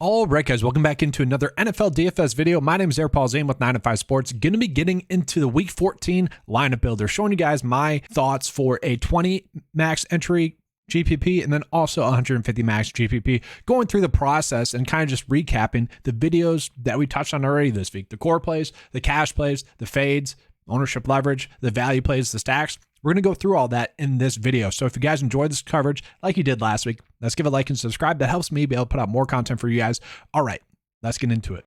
All right, guys, welcome back into another NFL DFS video. My name is Polzin with 9 to 5 Sports. Going to be getting into the Week 14 lineup builder, showing you guys my thoughts for a 20 max entry GPP and then also 150 max GPP, going through the process and kind of just recapping the videos that we touched on already this week. The core plays, the cash plays, the fades, ownership leverage, the value plays, the stacks. We're going to go through all that in this video. So if you guys enjoyed this coverage like you did last week, let's give a like and subscribe. That helps me be able to put out more content for you guys. All right, let's get into it.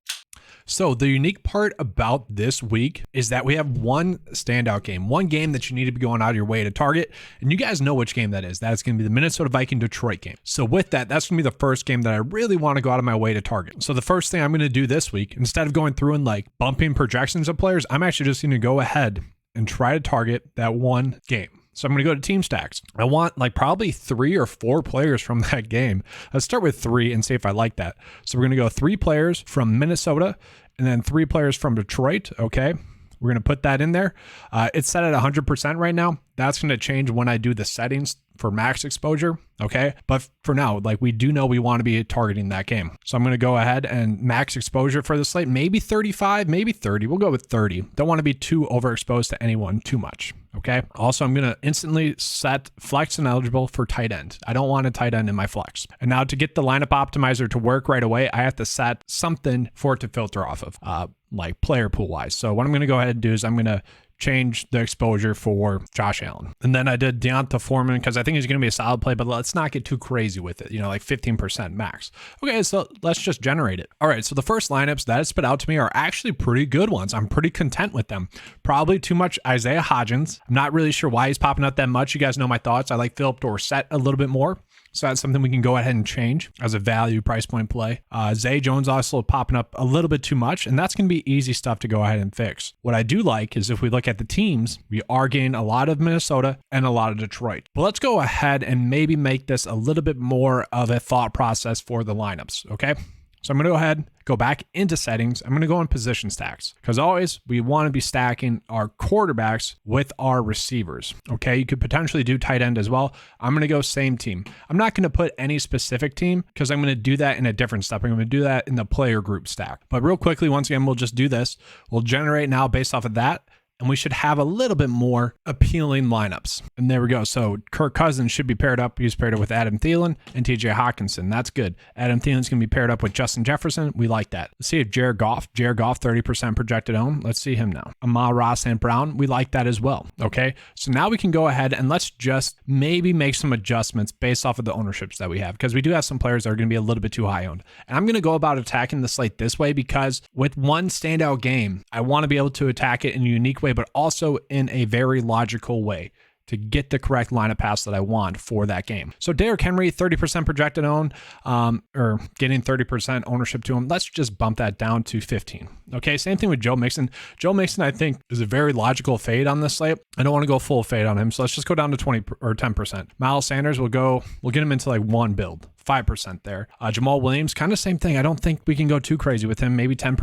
So the unique part about this week is that we have one standout game, one game that you need to be going out of your way to target. And you guys know which game that is. That's going to be the Minnesota Viking Detroit game. So with that, that's going to be the first game that I really want to go out of my way to target. So the first thing I'm going to do this week, instead of going through and like bumping projections of players, I'm actually just going to go ahead and try to target that one game. So I'm going to go to team stacks. I want like probably 3 or 4 players from that game. Let's start with 3 and see if I like that. So we're going to go 3 players from Minnesota and then 3 players from Detroit. Okay. We're going to put that in there. It's set at 100% right now. That's going to change when I do the settings for max exposure. Okay. But for now, like we do know we want to be targeting that game. So I'm going to go ahead and max exposure for the slate, maybe 35, maybe 30. We'll go with 30. Don't want to be too overexposed to anyone too much. Okay. Also, I'm going to instantly set flex and eligible for tight end. I don't want a tight end in my flex. And now to get the lineup optimizer to work right away, I have to set something for it to filter off of, like player pool wise. So what I'm going to go ahead and do is I'm going to change the exposure for Josh Allen. And then I did Deonta Foreman because I think he's going to be a solid play, but let's not get too crazy with it, like 15% max. Okay, so let's just generate it. All right, so the first lineups that it spit out to me are actually pretty good ones. I'm pretty content with them. Probably too much Isaiah Hodgins. I'm not really sure why he's popping up that much. You guys know my thoughts. I like Philip Dorsett a little bit more. So that's something we can go ahead and change as a value price point play. Zay Jones also popping up a little bit too much, and that's going to be easy stuff to go ahead and fix. What I do like is if we look at the teams, we are getting a lot of Minnesota and a lot of Detroit. But let's go ahead and maybe make this a little bit more of a thought process for the lineups, okay? So I'm going to go ahead, go back into settings. I'm going to go in position stacks because always we want to be stacking our quarterbacks with our receivers. Okay. You could potentially do tight end as well. I'm going to go same team. I'm not going to put any specific team because I'm going to do that in a different step. I'm going to do that in the player group stack. But real quickly, once again, we'll just do this. We'll generate now based off of that. And we should have a little bit more appealing lineups. And there we go. So Kirk Cousins should be paired up. He's paired up with Adam Thielen and TJ Hawkinson. That's good. Adam Thielen's going to be paired up with Justin Jefferson. We like that. Let's see if Jared Goff, 30% projected own. Let's see him now. Amon-Ra St. Brown. We like that as well. Okay. So now we can go ahead and let's just maybe make some adjustments based off of the ownerships that we have, because we do have some players that are going to be a little bit too high owned. And I'm going to go about attacking the slate this way because with one standout game, I want to be able to attack it in a unique way, but also in a very logical way to get the correct lineup pass that I want for that game. So Derrick Henry, 30% projected own, or getting 30% ownership to him. Let's just bump that down to 15. Okay, same thing with Joe Mixon. Joe Mixon, I think, is a very logical fade on this slate. I don't want to go full fade on him, so let's just go down to 20 or 10%. Miles Sanders, we'll get him into like one build. 5% there. Jamal Williams, kind of same thing. I don't think we can go too crazy with him. Maybe 10%.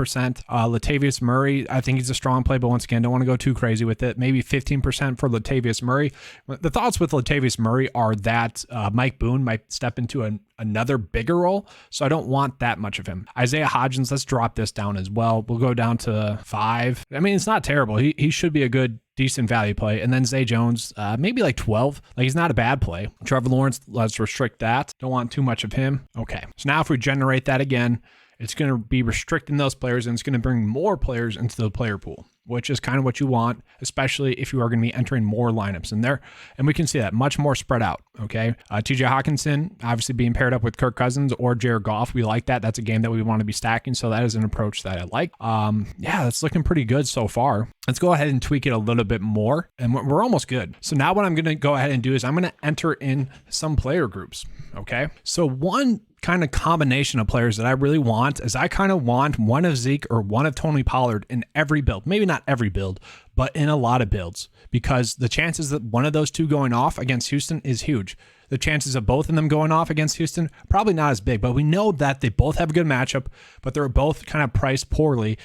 Latavius Murray, I think he's a strong play, but once again, don't want to go too crazy with it. Maybe 15% for Latavius Murray. The thoughts with Latavius Murray are that Mike Boone might step into another bigger role, so I don't want that much of him. Isaiah Hodgins, let's drop this down as well. We'll go down to 5. I mean, it's not terrible. He should be a good, decent value play. And then Zay Jones, maybe like 12. Like, he's not a bad play. Trevor Lawrence, let's restrict that. Don't want too much of him. Okay. So now if we generate that again, it's going to be restricting those players and it's going to bring more players into the player pool, which is kind of what you want, especially if you are going to be entering more lineups in there. And we can see that much more spread out. Okay. TJ Hawkinson, obviously being paired up with Kirk Cousins or Jared Goff. We like that. That's a game that we want to be stacking. So that is an approach that I like. Yeah, that's looking pretty good so far. Let's go ahead and tweak it a little bit more. And we're almost good. So now what I'm going to go ahead and do is I'm going to enter in some player groups. Okay. So one kind of combination of players that I really want is I kind of want one of Zeke or one of Tony Pollard in every build. Maybe not every build, but in a lot of builds, because the chances that one of those two going off against Houston is huge. The chances of both of them going off against Houston, probably not as big, but we know that they both have a good matchup, but they're both kind of priced poorly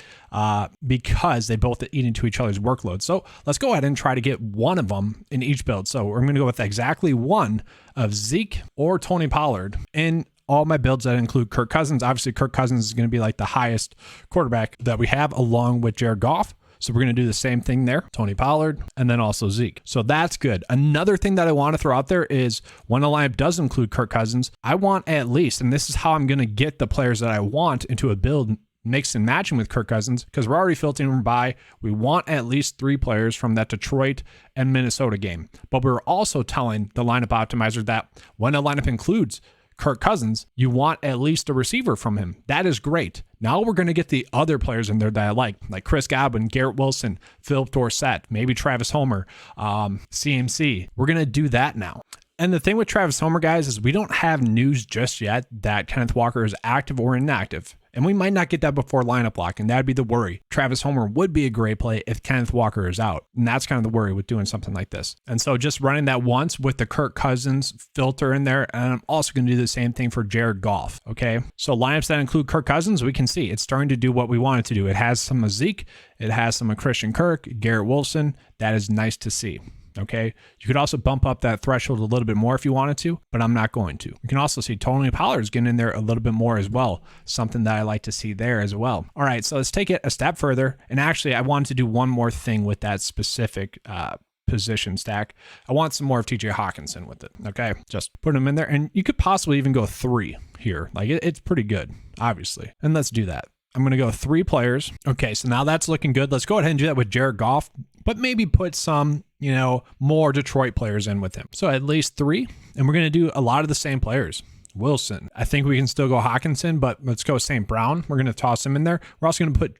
because they both eat into each other's workload. So let's go ahead and try to get one of them in each build. So we're going to go with exactly one of Zeke or Tony Pollard in all my builds that include Kirk Cousins. Obviously, Kirk Cousins is going to be like the highest quarterback that we have along with Jared Goff. So we're going to do the same thing there. Tony Pollard, and then also Zeke. So that's good. Another thing that I want to throw out there is when a lineup does include Kirk Cousins, I want at least, and this is how I'm going to get the players that I want into a build mix and matching with Kirk Cousins, because we're already filtering them by. We want at least 3 players from that Detroit and Minnesota game. But we're also telling the lineup optimizer that when a lineup includes Kirk Cousins, you want at least a receiver from him. That is great. Now we're going to get the other players in there that I like Chris Godwin, Garrett Wilson, Philip Dorsett, maybe Travis Homer, CMC. We're going to do that now. And the thing with Travis Homer, guys, is we don't have news just yet that Kenneth Walker is active or inactive. And we might not get that before lineup lock, and that'd be the worry. Travis Homer would be a great play if Kenneth Walker is out. And that's kind of the worry with doing something like this. And so just running that once with the Kirk Cousins filter in there, and I'm also going to do the same thing for Jared Goff, okay? So lineups that include Kirk Cousins, we can see it's starting to do what we want it to do. It has some of Zeke, it has some of Christian Kirk, Garrett Wilson. That is nice to see. Okay. You could also bump up that threshold a little bit more if you wanted to, but I'm not going to. You can also see Tony Pollard's getting in there a little bit more as well. Something that I like to see there as well. All right. So let's take it a step further. And actually, I wanted to do one more thing with that specific position stack. I want some more of TJ Hawkinson with it. Okay. Just put him in there. And you could possibly even go 3 here. Like it's pretty good, obviously. And let's do that. I'm going to go 3 players. Okay. So now that's looking good. Let's go ahead and do that with Jared Goff, but maybe put some, more Detroit players in with him. So at least 3, and we're going to do a lot of the same players. Wilson. I think we can still go Hawkinson, but let's go St. Brown. We're going to toss him in there. We're also going to put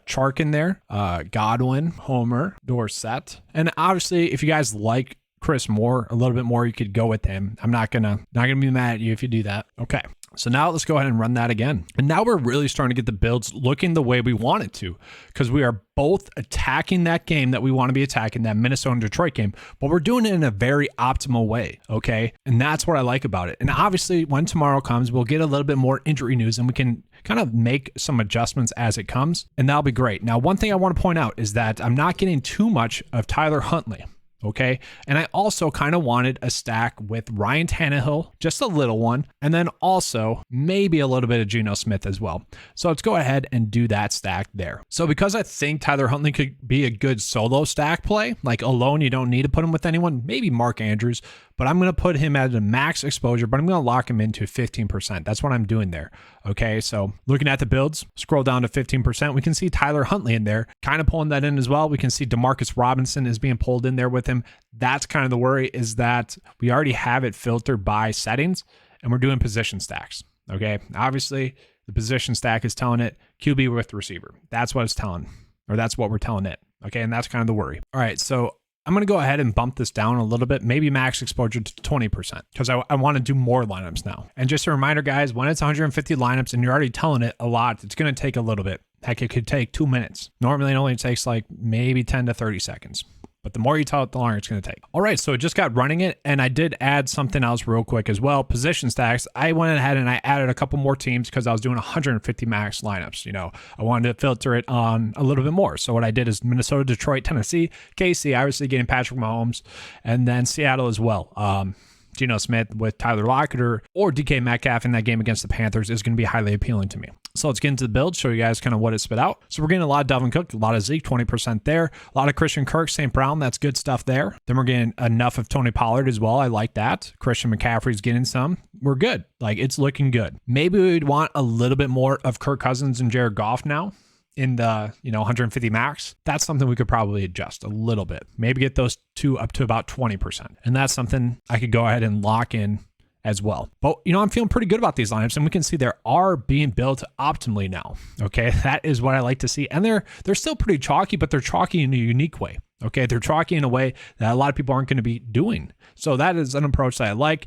Chark in there, Godwin, Homer, Dorsett. And obviously, if you guys like Chris Moore a little bit more, you could go with him. I'm not gonna be mad at you if you do that. Okay. So now let's go ahead and run that again. And now we're really starting to get the builds looking the way we want it to, because we are both attacking that game that we want to be attacking, that Minnesota and Detroit game, but we're doing it in a very optimal way. Okay. And that's what I like about it. And obviously when tomorrow comes, we'll get a little bit more injury news and we can kind of make some adjustments as it comes, and that'll be great. Now, one thing I want to point out is that I'm not getting too much of Tyler Huntley. Okay. And I also kind of wanted a stack with Ryan Tannehill, just a little one, and then also maybe a little bit of Geno Smith as well. So let's go ahead and do that stack there. So because I think Tyler Huntley could be a good solo stack play, like alone, you don't need to put him with anyone, maybe Mark Andrews, but I'm going to put him at a max exposure, but I'm going to lock him into 15%. That's what I'm doing there. Okay. So looking at the builds, scroll down to 15%. We can see Tyler Huntley in there, kind of pulling that in as well. We can see DeMarcus Robinson is being pulled in there with him. That's kind of the worry, is that we already have it filtered by settings and we're doing position stacks. Okay. Obviously the position stack is telling it QB with receiver. That's what it's telling, or that's what we're telling it. Okay. And that's kind of the worry. All right. So I'm going to go ahead and bump this down a little bit, maybe max exposure to 20%, because I want to do more lineups now. And just a reminder, guys, when it's 150 lineups and you're already telling it a lot, it's going to take a little bit. Heck, it could take 2 minutes. Normally, it only takes like maybe 10 to 30 seconds. But the more you tell it, the longer it's going to take. All right, so it just got running it, and I did add something else real quick as well. Position stacks. I went ahead and I added a couple more teams because I was doing 150 max lineups. I wanted to filter it on a little bit more. So what I did is Minnesota, Detroit, Tennessee, KC, obviously getting Patrick Mahomes, and then Seattle as well. Geno Smith with Tyler Lockett or DK Metcalf in that game against the Panthers is going to be highly appealing to me. So let's get into the build, show you guys kind of what it spit out. So we're getting a lot of Dalvin Cook, a lot of Zeke, 20% there. A lot of Christian Kirk, St. Brown, that's good stuff there. Then we're getting enough of Tony Pollard as well. I like that. Christian McCaffrey's getting some. We're good. Like, it's looking good. Maybe we'd want a little bit more of Kirk Cousins and Jared Goff now in the 150 max. That's something we could probably adjust a little bit. Maybe get those two up to about 20%. And that's something I could go ahead and lock in as well. But, I'm feeling pretty good about these lineups, and we can see they are being built optimally now. Okay. That is what I like to see. And they're still pretty chalky, but they're chalky in a unique way. Okay. They're chalky in a way that a lot of people aren't going to be doing. So that is an approach that I like.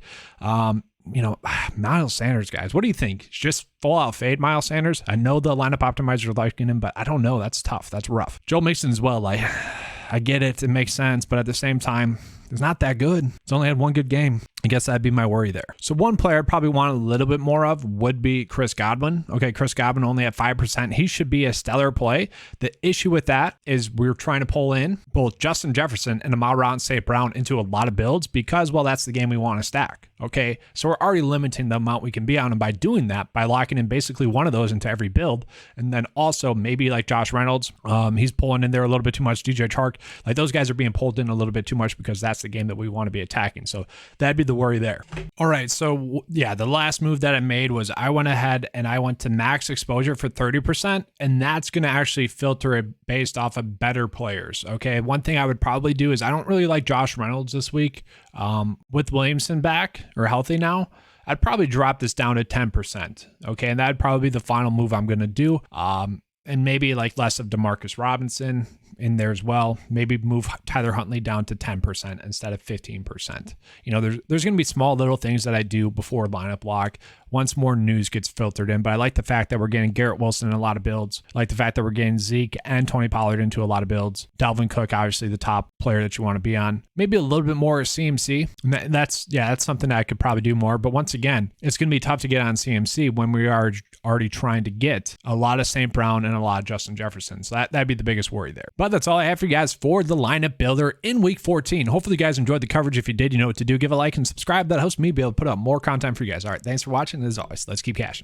Miles Sanders, guys, what do you think? Just full out fade Miles Sanders? I know the lineup optimizers are liking him, but I don't know. That's tough. That's rough. Joe Mixon as well. Like, I get it. It makes sense. But at the same time, it's not that good. It's only had one good game. I guess that'd be my worry there. So one player I'd probably want a little bit more of would be Chris Godwin. Okay, Chris Godwin only at 5%. He should be a stellar play. The issue with that is we're trying to pull in both Justin Jefferson and Amon-Ra and St. Brown into a lot of builds because, well, that's the game we want to stack. Okay, so we're already limiting the amount we can be on, and by doing that, by locking in basically one of those into every build, and then also maybe like Josh Reynolds, he's pulling in there a little bit too much. DJ Chark, like those guys are being pulled in a little bit too much because that's the game that we want to be attacking. So that'd be the worry there. All right, so yeah, the last move that I made was I went ahead and I went to max exposure for 30%, and that's going to actually filter it based off of better players. Okay, one thing I would probably do is I don't really like Josh Reynolds this week. With Williamson back or healthy now, I'd probably drop this down to 10%. Okay, and that'd probably be the final move I'm going to do. And maybe like less of Demarcus Robinson in there as well. Maybe move Tyler Huntley down to 10% instead of 15%. You know, there's going to be small little things that I do before lineup lock once more news gets filtered in. But I like the fact that we're getting Garrett Wilson in a lot of builds. I like the fact that we're getting Zeke and Tony Pollard into a lot of builds. Dalvin Cook, obviously the top player that you want to be on. Maybe a little bit more CMC. And that's something that I could probably do more. But once again, it's going to be tough to get on CMC when we are already trying to get a lot of St. Brown and a lot of Justin Jefferson. So that'd be the biggest worry there. But that's all I have for you guys for the lineup builder in week 14. Hopefully you guys enjoyed the coverage. If you did, you know what to do. Give a like and subscribe. That helps me be able to put out more content for you guys. All right, thanks for watching. As always, let's keep cashing.